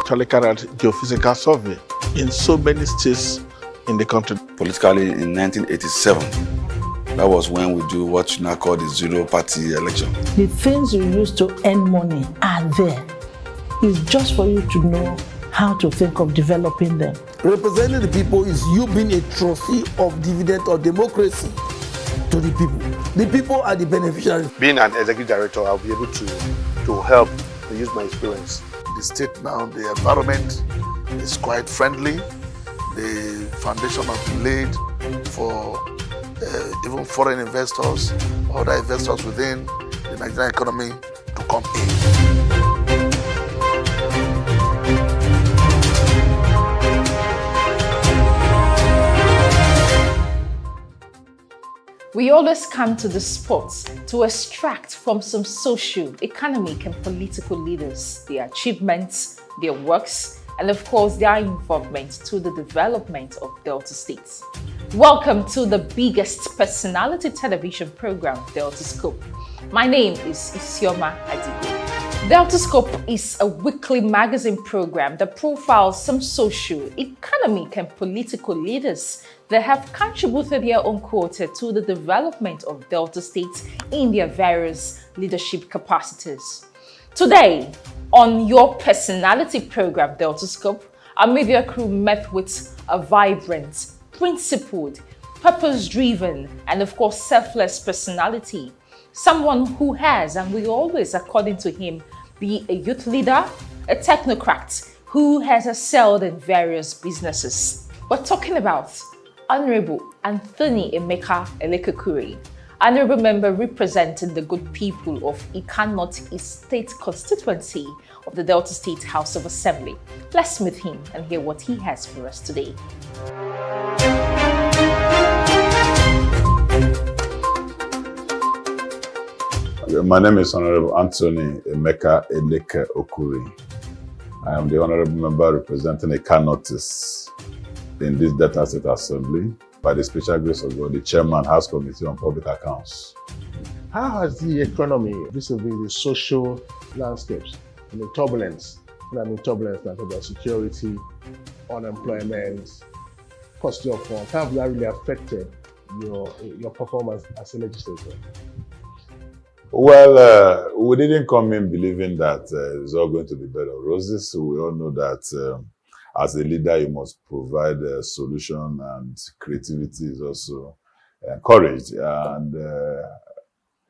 actually carry out geophysical survey in so many states in the country. Politically, in 1987, that was when we do what you now call the zero-party election. The things you use to earn money are there. It's just for you to know how to think of developing them. Representing the people is you being a trustee of dividend of democracy to the people. The people are the beneficiaries. Being an executive director, I'll be able to help and use my experience. The state now, the environment is quite friendly. The foundation has been laid for even foreign investors, other investors within the Nigerian economy to come in. We always come to the spot to extract from some social, economic and political leaders their achievements, their works, and of course their involvement to the development of Delta State. Welcome to the biggest personality television program, Delta Scope. My name is Isioma Adigo. Delta Scope is a weekly magazine program that profiles some social, economic and political leaders that have contributed their own quota to the development of Delta State in their various leadership capacities. Today, on your personality program, Delta Scope, our media crew met with a vibrant, principled, purpose-driven, and of course selfless personality. Someone who has, and will always, according to him, be a youth leader, a technocrat who has excelled in various businesses. We're talking about Honorable Anthony Emeka Elekeokwuri, Honorable Member representing the good people of Ikan North East State Constituency of the Delta State House of Assembly. Let's meet him and hear what he has for us today. My name is Honorable Anthony Emeka Elekeokwuri. I am the Honorable Member representing Ikan North East in this Delta State Assembly. By the special grace of God, the Chairman, House Committee on Public Accounts. How has the economy, vis-a-vis the social landscapes, turbulence, turbulence like about security, unemployment, cost of funds, how have that really affected your performance as a legislator? Well, we didn't come in believing that it's all going to be bed of roses. We all know that as a leader, you must provide a solution, and creativity is also encouraged. And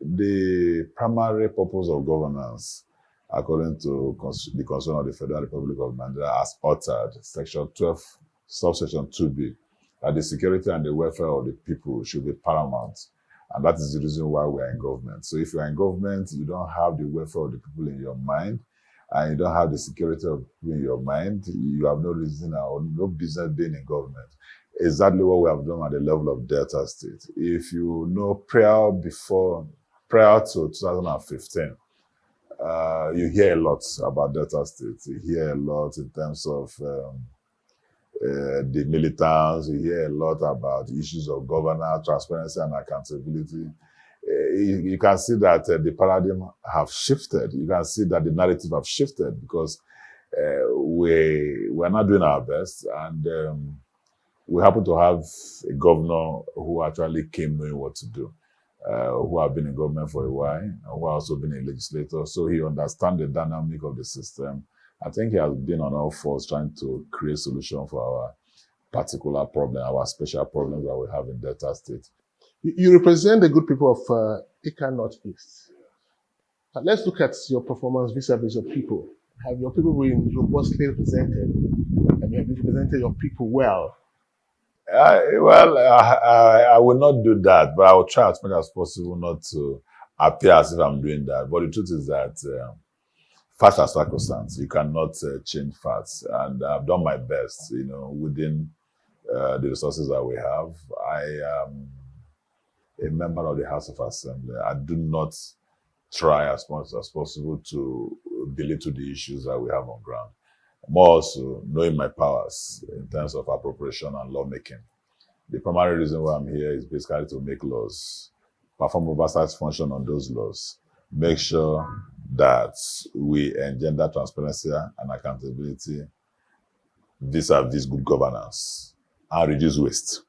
the primary purpose of governance, according to the Constitution of the Federal Republic of Nigeria, as uttered, Section 12, subsection 2B, that the security and the welfare of the people should be paramount. And that is the reason why we are in government. So if you are in government, you don't have the welfare of the people in your mind, and you don't have the security of people in your mind, you have no reason or no business being in government. Exactly what we have done at the level of Delta State. If you know, prior to 2015, you hear a lot about Delta State. You hear a lot in terms of the militants. You hear a lot about issues of governance, transparency, and accountability. You can see that the paradigm have shifted. You can see that the narrative have shifted because we're not doing our best, and we happen to have a governor who actually came knowing what to do, who have been in government for a while, and who have also been a legislator, so he understands the dynamic of the system. I think he has been on all fours trying to create solution for our particular problem, our special problems that we have in Delta State. You represent the good people of Ikan North East. Let's look at your performance vis-a-vis your people. Have your people been robustly represented? Have you represented your people well? I will not do that, but I will try as much as possible not to appear as if I'm doing that. But the truth is that facts are circumstances. You cannot change facts. And I've done my best, within the resources that we have. I am a member of the House of Assembly. I do not try as much as possible to belittle the issues that we have on ground. More also knowing my powers in terms of appropriation and lawmaking. The primary reason why I'm here is basically to make laws, perform oversight function on those laws, make sure that we engender transparency and accountability vis-a-vis good governance and reduce waste.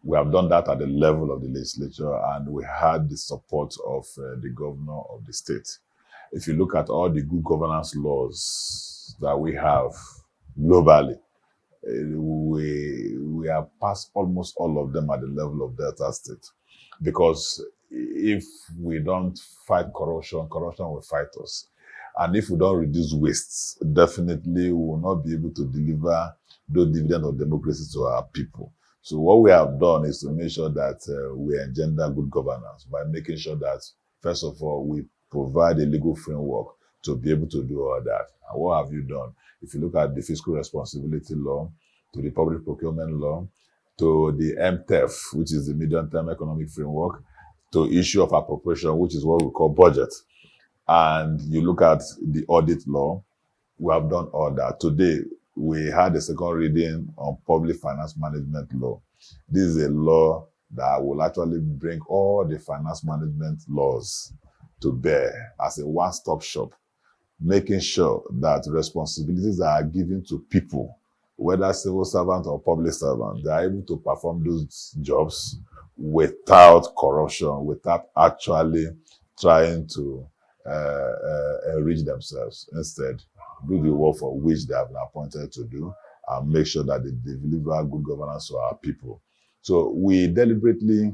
We have done that at the level of the legislature, and we had the support of the governor of the state. If you look at all the good governance laws that we have globally, we have passed almost all of them at the level of Delta State. Because if we don't fight corruption, corruption will fight us. And if we don't reduce wastes, definitely we will not be able to deliver those dividends of democracy to our people. So what we have done is to make sure that we engender good governance by making sure that, first of all, we provide a legal framework to be able to do all that. And what have you done? If you look at the fiscal responsibility law, to the public procurement law, to the MTEF, which is the medium-term economic framework, to issue of appropriation, which is what we call budget. And you look at the audit law, we have done all that. Today, we had a second reading on public finance management law. This is a law that will actually bring all the finance management laws to bear as a one-stop shop, making sure that responsibilities that are given to people, whether civil servant or public servant, they are able to perform those jobs without corruption, without actually trying to enrich themselves. Instead, do the work for which they have been appointed to do, and make sure that they deliver good governance to our people. So we deliberately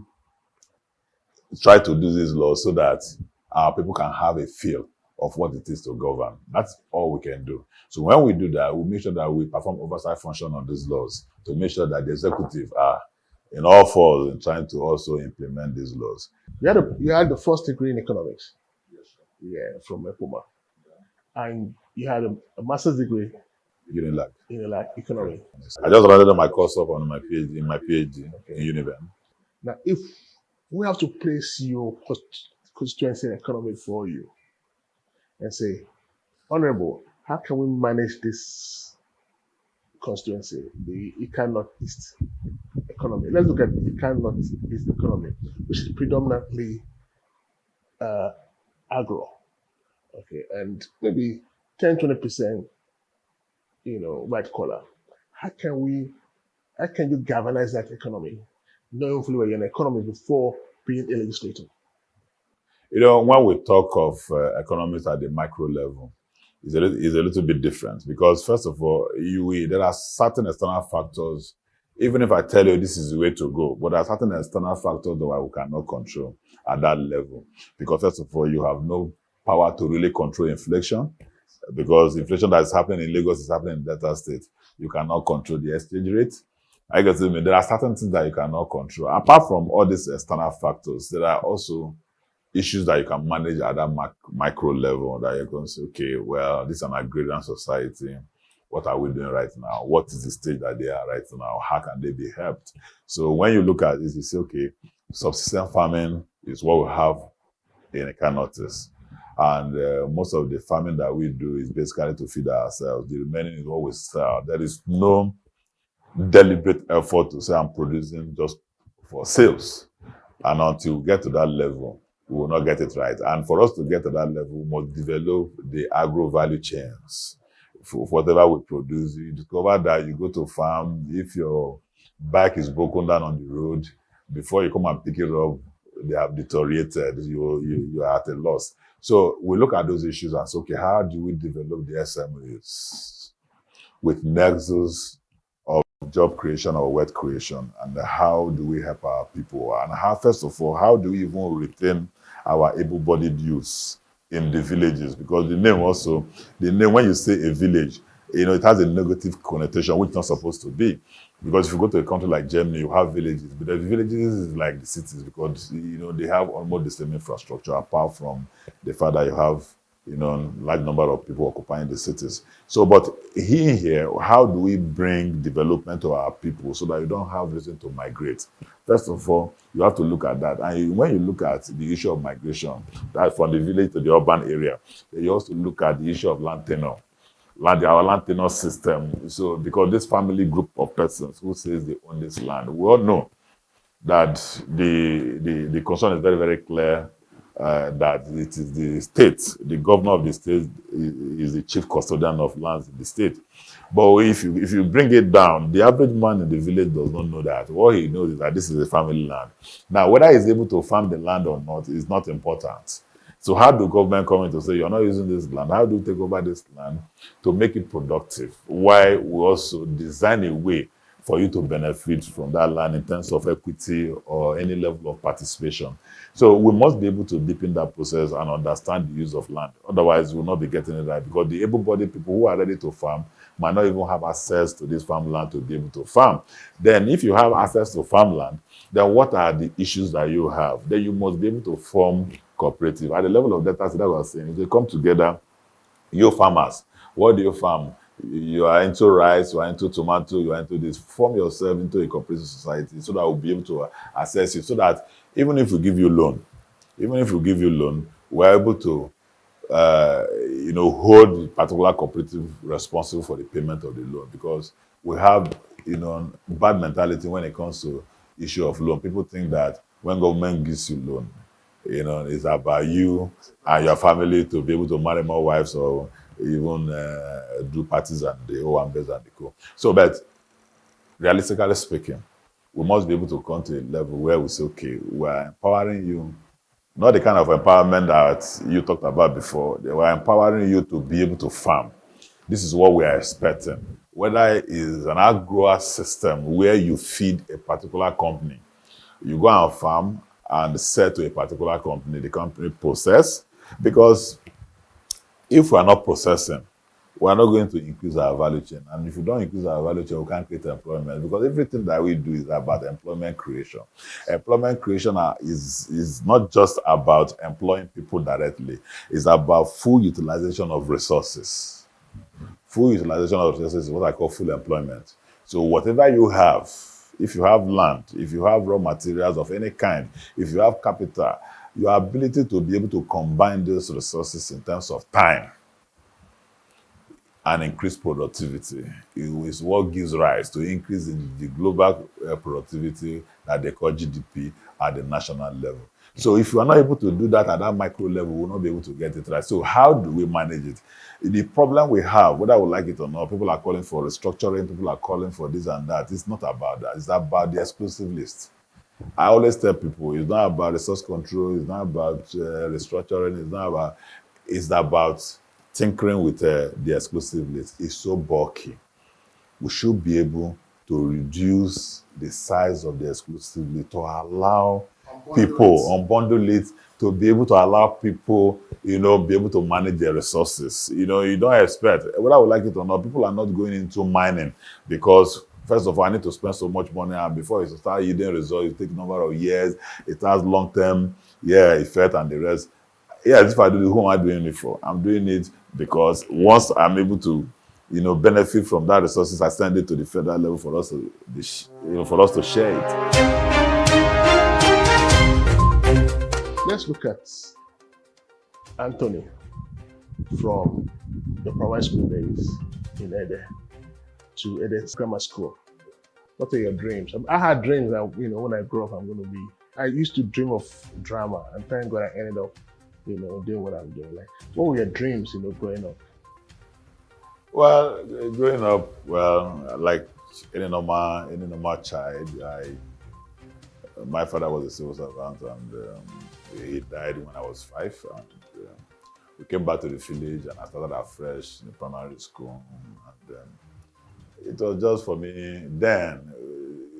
try to do these laws so that our people can have a feel of what it is to govern. That's all we can do. So when we do that, we make sure that we perform oversight function on these laws to make sure that the executive are in all fours in trying to also implement these laws. You had the first degree in economics. Yeah, from Epoma. And you had a master's degree in economics. I just rounded my course up on my PhD in Univen. Now, if we have to place your constituency in economics for you and say, Honorable, how can we manage this constituency, the Ika Northeast economy? Let's look at the Ika Northeast economy, which is predominantly agro, okay, and maybe 10-20%, white collar. How can you galvanize that economy, knowing fully well you're an economist before being a legislator? When we talk of economics at the micro level, it's a little bit different because, first of all, there are certain external factors. Even if I tell you this is the way to go, but there are certain external factors that we cannot control at that level. Because, first of all, you have no power to really control inflation, because inflation that is happening in Lagos is happening in Delta State. You cannot control the exchange rate. I guess there are certain things that you cannot control. Apart from all these external factors, there are also issues that you can manage at that micro level, that you're going to say, okay, well, this is an agrarian society. What are we doing right now? What is the stage that they are right now? How can they be helped? So when you look at this, you say, okay, subsistence farming is what we have in Ika Northeast. And most of the farming that we do is basically to feed ourselves. The remaining is what we sell. There is no deliberate effort to say I'm producing just for sales. And until we get to that level, we will not get it right. And for us to get to that level, we must develop the agro value chains. For whatever we produce, you discover that you go to farm, if your bike is broken down on the road, before you come and pick it up, they have deteriorated, you are at a loss. So we look at those issues and say, okay, how do we develop the SMEs with nexus of job creation or wealth creation? And how do we help our people? And how, first of all, how do we even retain our able-bodied youths in the villages? Because the name, when you say a village, it has a negative connotation, which it's not supposed to be. Because if you go to a country like Germany, you have villages, but the villages is like the cities because, they have almost the same infrastructure, apart from the fact that you have, large number of people occupying the cities. So, but here, how do we bring development to our people so that you don't have reason to migrate? First of all, you have to look at that. And when you look at the issue of migration, that from the village to the urban area, you also look at the issue of land tenure. Our land tenure system. So, because this family group of persons who says they own this land, we all know that the concern is very, very clear that it is the state, the governor of the state is the chief custodian of lands in the state. But if you bring it down, the average man in the village does not know that. What he knows is that this is a family land. Now, whether he's able to farm the land or not is not important. So how do government come in to say, you're not using this land? How do you take over this land to make it productive? Why we also design a way for you to benefit from that land in terms of equity or any level of participation. So we must be able to deepen that process and understand the use of land. Otherwise, we'll not be getting it right, because the able-bodied people who are ready to farm might not even have access to this farmland to be able to farm. Then if you have access to farmland, then what are the issues that you have? Then you must be able to form cooperative. At the level of data that I was saying, if they come together, you farmers, what do you farm? You are into rice, you are into tomato, you are into this. Form yourself into a cooperative society so that we'll be able to assess it. So that even if we give you loan, we're able to hold the particular cooperative responsible for the payment of the loan, because we have, bad mentality when it comes to issue of loan. People think that when government gives you loan, it's about you and your family to be able to marry more wives or even do parties and the Owambes and the co. So, but realistically speaking, we must be able to come to a level where we say, okay, we're empowering you. Not the kind of empowerment that you talked about before. They were empowering you to be able to farm. This is what we are expecting. Whether it is an agro system where you feed a particular company, you go and farm and sell to a particular company, the company process. Because if we are not processing, we are not going to increase our value chain. And if we don't increase our value chain, we can't create employment, because everything that we do is about employment creation. Employment creation is not just about employing people directly. It's about full utilization of resources. Full utilization of resources is what I call full employment. So whatever you have, if you have land, if you have raw materials of any kind, if you have capital, your ability to be able to combine those resources in terms of time and increase productivity is what gives rise to increase in the global productivity that they call GDP at the national level. So if you are not able to do that at that micro level, we will not be able to get it right. So how do we manage it? The problem we have, whether we like it or not, people are calling for restructuring, people are calling for this and that. It's not about that. It's about the exclusive list. I always tell people, it's not about resource control, it's not about restructuring, it's about tinkering with the exclusive list. Is so bulky. We should be able to reduce the size of the exclusive list to allow people, unbundle it, to be able to allow people, be able to manage their resources. You don't expect, whether I would like it or not, people are not going into mining because, first of all, I need to spend so much money, and before it start yielding results, it takes a number of years, it has long-term effect and the rest. Yes, if I do it, who am I doing it for? I'm doing it because once I'm able to, benefit from that resources, I send it to the federal level for us to share it. Let's look at Anthony from the primary school days in Ede to Ede Grammar School. What are your dreams? I had dreams that, when I grow up, I'm going to be. I used to dream of drama, and thank God I ended up, doing what I'm doing. Like, what were your dreams, growing up? Well, growing up, like any normal child, my father was a civil servant, and he died when I was 5. And we came back to the village, and I started afresh in primary school. And it was just for me then.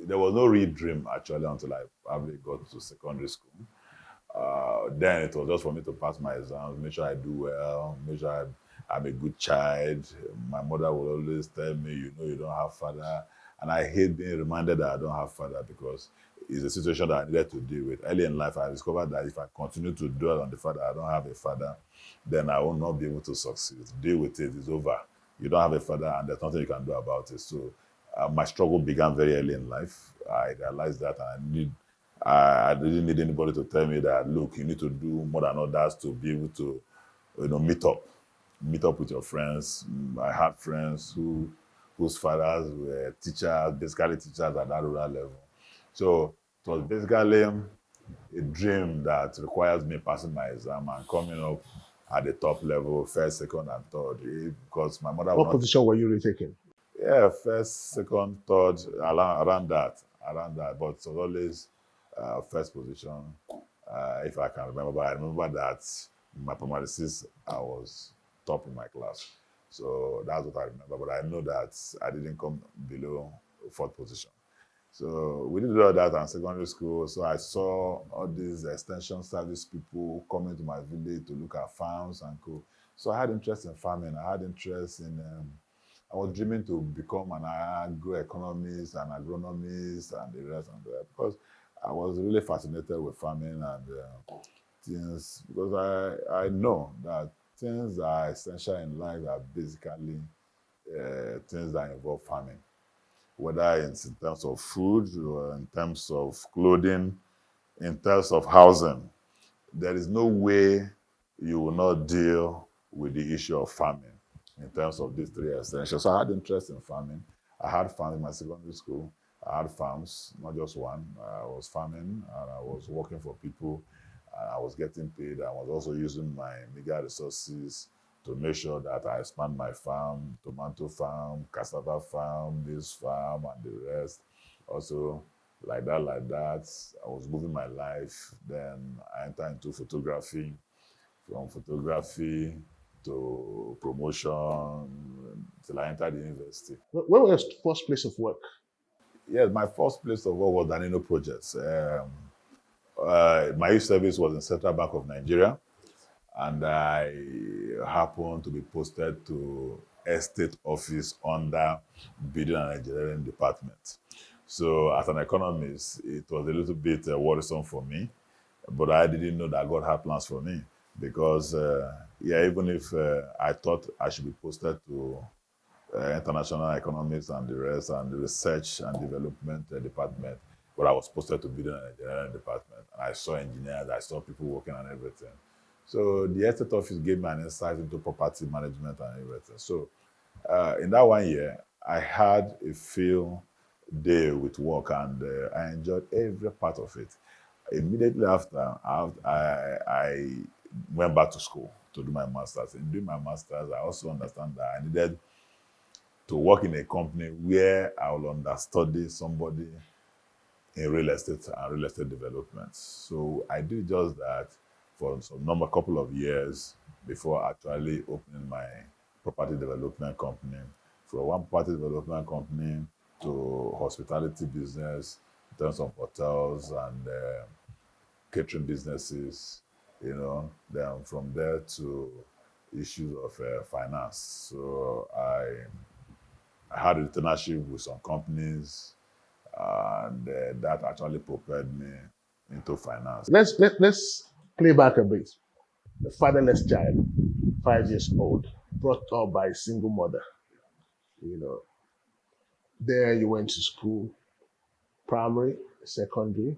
There was no real dream actually until I probably got to secondary school. Then it was just for me to pass my exams, make sure I do well, make sure I'm a good child. My mother would always tell me, you don't have father. And I hate being reminded that I don't have father, because it's a situation that I needed to deal with. Early in life, I discovered that if I continue to dwell on the fact that I don't have a father, then I will not be able to succeed. Deal with it, it's over. You don't have a father, and there's nothing you can do about it. So my struggle began very early in life. I realized that I didn't need anybody to tell me that, look, you need to do more than others to be able to, meet up with your friends. I had friends whose fathers were teachers, basically teachers at that rural level. So it was basically a dream that requires me passing my exam and coming up at the top level, first, second, and third. Because my mother would What not. position were you retaking? Yeah, first, second, third, around that. But it was always first position, if I can remember. But I remember that in my primary six, I was top in my class. So that's what I remember. But I know that I didn't come below fourth position. So we did all that in secondary school. So I saw all these extension service people coming to my village to look at farms and co. So I had interest in farming. I had interest in. I was dreaming to become an agroeconomist, an agronomist, and the rest and that because I was really fascinated with farming and things. Because I know that things that are essential in life are basically things that involve farming, whether it's in terms of food or in terms of clothing, in terms of housing. There is no way you will not deal with the issue of farming in terms of these three essentials. So I had interest in farming. I had farms in my secondary school. I had farms, not just one. I was farming and I was working for people and I was getting paid. I was also using my meager resources to make sure that I expand my farm, tomato farm, cassava farm, this farm, and the rest. Also, like that. I was moving my life. Then I entered into photography. From photography to promotion till I entered the university. Where was your first place of work? Yes, my first place of work was Danino Projects. My youth service was in Central Bank of Nigeria, and I happened to be posted to estate office under building and engineering department. So as an economist, it was a little bit worrisome for me, but I didn't know that God had plans for me because, even if I thought I should be posted to international economics and the rest, and the research and development department, but I was posted to building and engineering department, and I saw engineers, I saw people working on everything. So the estate office gave me an insight into property management and everything. So in that 1 year, I had a field day with work, and I enjoyed every part of it. Immediately after, I went back to school to do my master's. In doing my master's, I also understand that I needed to work in a company where I will understudy somebody in real estate and real estate development. So I did just that for couple of years before actually opening my property development company. From one property development company to hospitality business in terms of hotels and catering businesses, then from there to issues of finance. So I had a partnership with some companies, and that actually propelled me into finance. Let's play back a bit. The fatherless child, 5 years old, brought up by a single mother. You know, there you went to school, primary, secondary,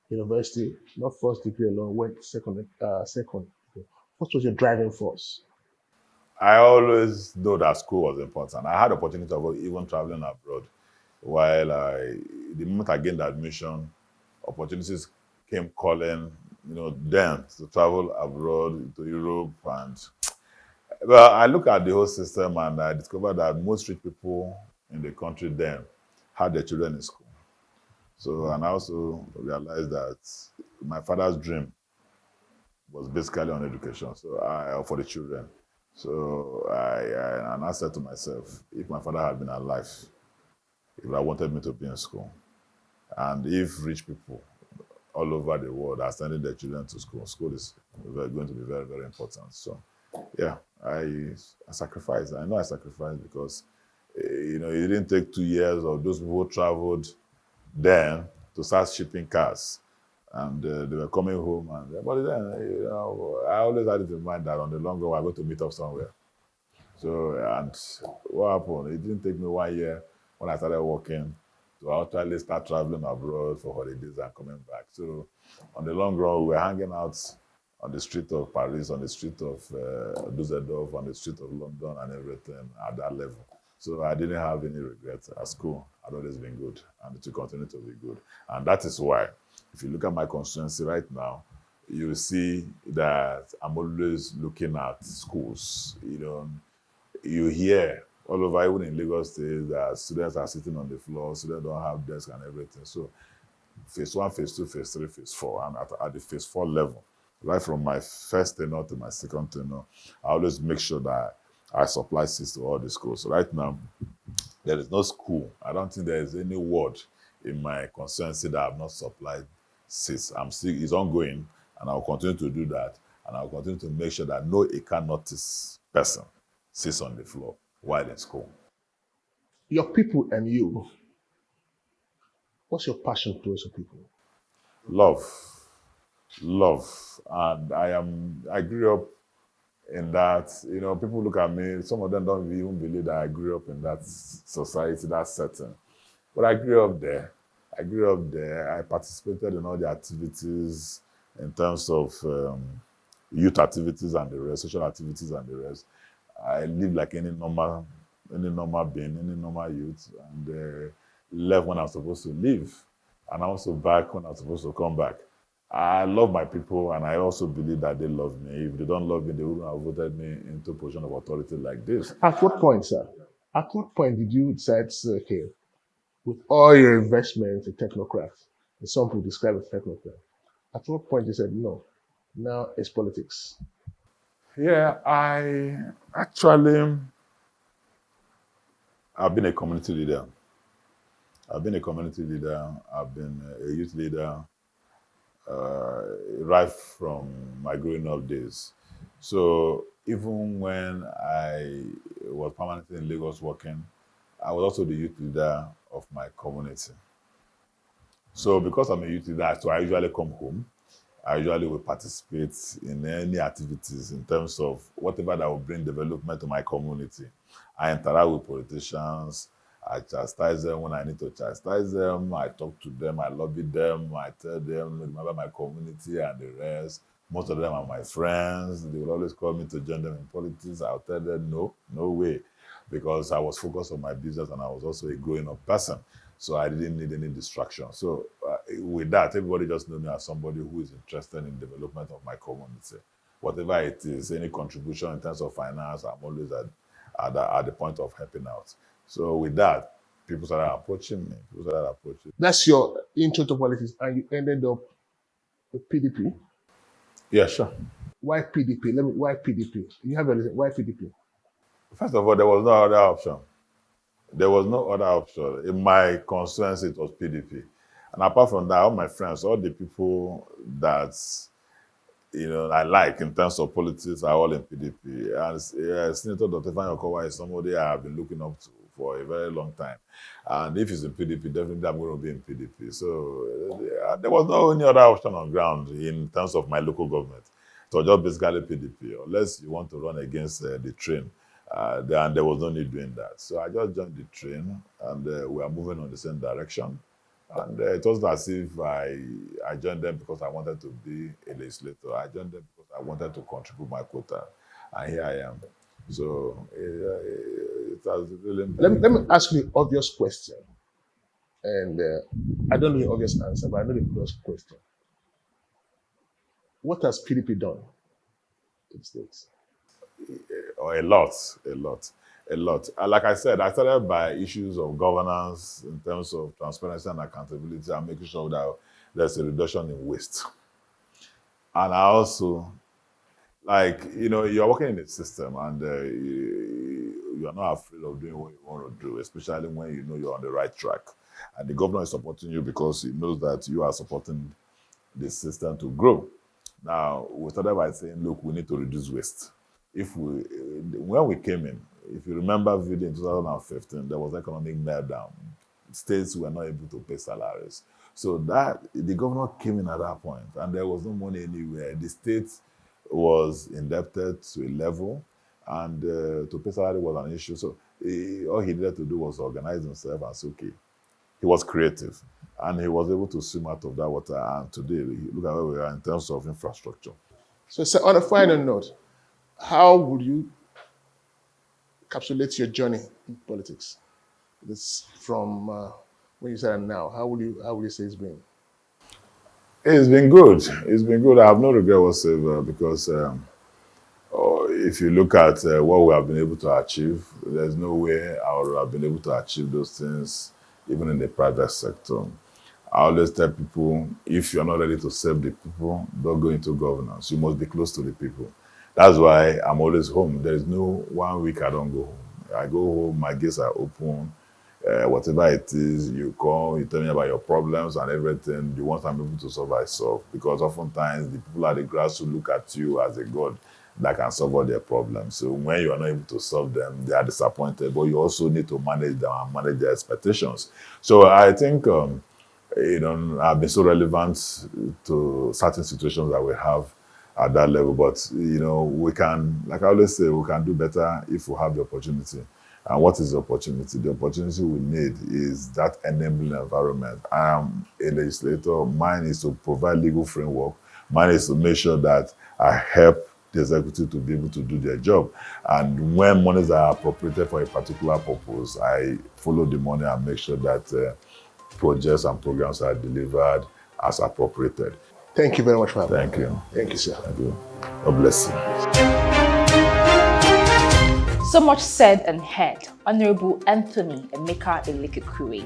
university, not first degree alone, went second. What was your driving force? I always know that school was important. I had the opportunity of even traveling abroad. The moment I gained admission, opportunities came calling, then to travel abroad to Europe. And well, I look at the whole system and I discovered that most rich people in the country then had their children in school. So, and I also realized that my father's dream was basically on education, for the children. So and I said to myself, if my father had been alive, he would have wanted me to be in school. And if rich people all over the world are sending their children to school, school is going to be very, very important. So, yeah, I sacrificed. I know I sacrificed because, it didn't take 2 years of those people who traveled then to start shipping cars. And they were coming home. But then, I always had it in mind that on the long run, we're going to meet up somewhere. So, and what happened? It didn't take me 1 year when I started working to actually start traveling abroad for holidays and coming back. So, on the long run, we were hanging out on the street of Paris, on the street of Dusseldorf, on the street of London and everything at that level. So I didn't have any regrets at school. I'd always been good and it will continue to be good. And that is why If you look at my constituency right now, you see that I'm always looking at schools. You hear all over, even in Lagos State, that students are sitting on the floor, students don't have desks and everything. So phase one, phase two, phase three, phase four. I'm at the phase four level. Right from my first tenure to my second tenure, I always make sure that I supply seats to all the schools. So right now, there is no school. I don't think there is any ward in my constituency that I have not supplied seats. It's ongoing, and I'll continue to do that. And I'll continue to make sure that no Ika notice person sits on the floor while in school. Your people and you, what's your passion towards your people? Love. And I grew up in that. People look at me, some of them don't even believe that I grew up in that society, that setting. But I grew up there. I participated in all the activities in terms of youth activities and the rest, social activities and the rest. I lived like any normal being, any normal youth, and left when I was supposed to leave, and also back when I was supposed to come back. I love my people, and I also believe that they love me. If they don't love me, they wouldn't have voted me into a position of authority like this. At what point, sir? At what point did you decide, okay, with all your investments in technocrats, and some people describe it as technocrat, at what point you said, no, now it's politics? Yeah, I've been a community leader. I've been a youth leader right from my growing up days. So even when I was permanently in Lagos working, I was also the youth leader of my community. So because I'm a youth leader, so I usually come home. I usually will participate in any activities in terms of whatever that will bring development to my community. I interact with politicians. I chastise them when I need to chastise them. I talk to them. I lobby them. I tell them, remember my community and the rest. Most of them are my friends. They will always call me to join them in politics. I'll tell them, no way. Because I was focused on my business and I was also a growing up person. So I didn't need any distraction. So with that, everybody just knows me as somebody who is interested in development of my community. Whatever it is, any contribution in terms of finance, I'm always at the point of helping out. So with that, people started approaching me. That's your intro to politics, and you ended up with PDP. Yeah, sure. Why PDP? Why PDP? You have a reason. Why PDP? First of all, there was no other option. In my constituency, it was PDP. And apart from that, all my friends, all the people that I like in terms of politics are all in PDP. And Senator Dr. Elekeokwuri is somebody I have been looking up to for a very long time. And if he's in PDP, definitely I'm going to be in PDP. So there was no any other option on ground in terms of my local government. So just basically PDP, unless you want to run against the train. Then there was no need doing that. So I just joined the train, and we are moving on the same direction. And it wasn't as if I joined them because I wanted to be a legislator. I joined them because I wanted to contribute my quota. And here I am. So it has really... Let me ask you the obvious question. And I don't know the obvious answer, but I know the obvious question. What has PDP done to the states? A lot. Like I said, I started by issues of governance in terms of transparency and accountability and making sure that there's a reduction in waste. And I also, you're working in a system and you're not afraid of doing what you want to do, especially when you know you're on the right track. And the governor is supporting you because he knows that you are supporting the system to grow. Now, we started by saying, look, we need to reduce waste. When we came in, if you remember vividly in 2015, there was economic meltdown. States were not able to pay salaries. So the governor came in at that point, and there was no money anywhere. The state was indebted to a level, and to pay salary was an issue. So all he needed to do was organize himself and say, okay. He was creative, and he was able to swim out of that water. And today, look at where we are in terms of infrastructure. So on a final note, how would you encapsulate your journey in politics? This from when you started now. How would you say it's been? It's been good. It's been good. I have no regret whatsoever because if you look at what we have been able to achieve, there's no way I would have been able to achieve those things even in the private sector. I always tell people, if you're not ready to serve the people, don't go into governance. You must be close to the people. That's why I'm always home. There is no 1 week I don't go home. I go home, my gates are open. Whatever it is, you call, you tell me about your problems and everything. You want I'm able to solve, I solve. Because oftentimes the people at the grassroots look at you as a god that can solve all their problems. So when you are not able to solve them, they are disappointed. But you also need to manage them and manage their expectations. So I think I've been so relevant to certain situations that we have at that level. But we can, like I always say, we can do better if we have the opportunity. And what is the opportunity? The opportunity we need is that enabling environment. I am a legislator. Mine is to provide legal framework. Mine is to make sure that I help the executive to be able to do their job. And when monies are appropriated for a particular purpose, I follow the money and make sure that projects and programs are delivered as appropriated. Thank you very much for having me. Thank you. Thank you, sir. Thank you. God bless you. So much said and heard. Honorable Anthony Emeka Elekeokwuri.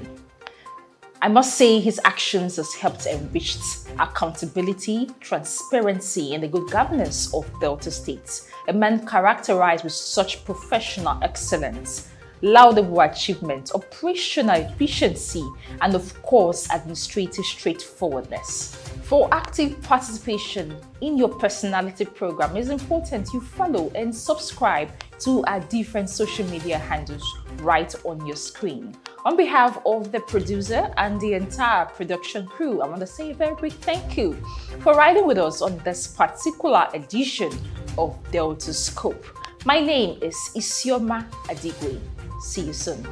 I must say his actions has helped enrich accountability, transparency, and the good governance of Delta State. A man characterized with such professional excellence, laudable achievement, operational efficiency, and of course, administrative straightforwardness. For active participation in your personality program, it's important you follow and subscribe to our different social media handles right on your screen. On behalf of the producer and the entire production crew, I want to say a very big thank you for riding with us on this particular edition of Delta Scope. My name is Isioma Adigwe. See you soon.